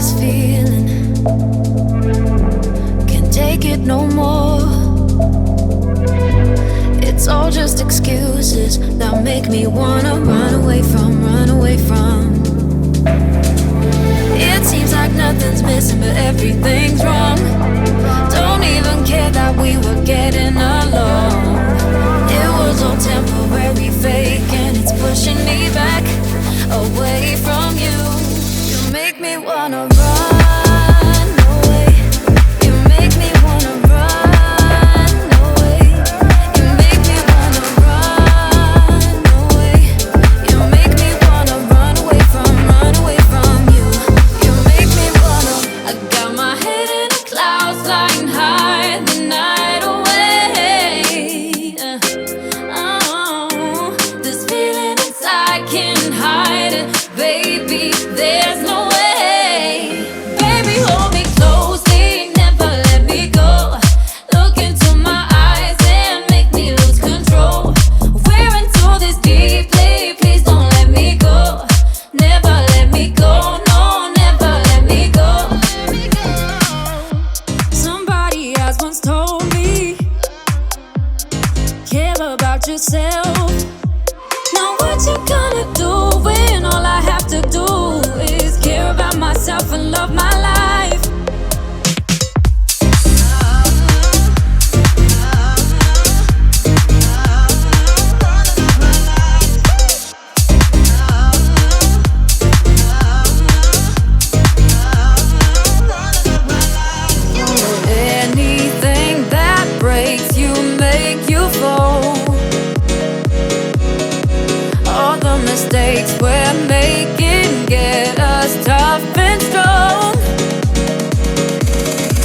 this feeling. Can't take it no more. It's all just excuses that make me wanna run away from, run away from. It seems like nothing's missing but everything's wrong. Don't even care that we were getting along. It was all temporary, fake, and it's pushing me back away from you. You make me wanna run away. You make me wanna run away. You make me wanna run away. You make me wanna run away from you. You make me wanna. I got my head in the clouds, flying high the night away. Oh, this feeling inside can't hide it, baby. There's no way. Baby, hold me closely, never let me go. Look into my eyes and make me lose control. We're into this deeply, please don't let me go. Never let me go, no, never let me go. Somebody has once told me, care about yourself. Now what you gonna do when all I have to do is care about myself and love my life? Anything that breaks you, make you fall. All the mistakes we're making get us tough and strong.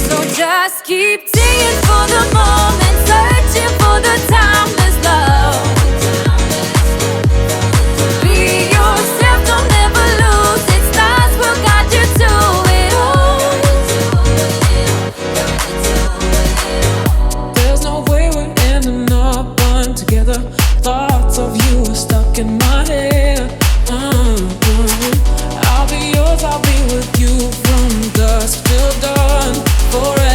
So just keep singing for the moment, searching for the timeless love. Be yourself, don't ever lose it. Stars will guide you to it all. There's no way we're ending up one together. Thoughts of you are stuck in my head. I'll be yours, I'll be with you from dusk till dawn, forever.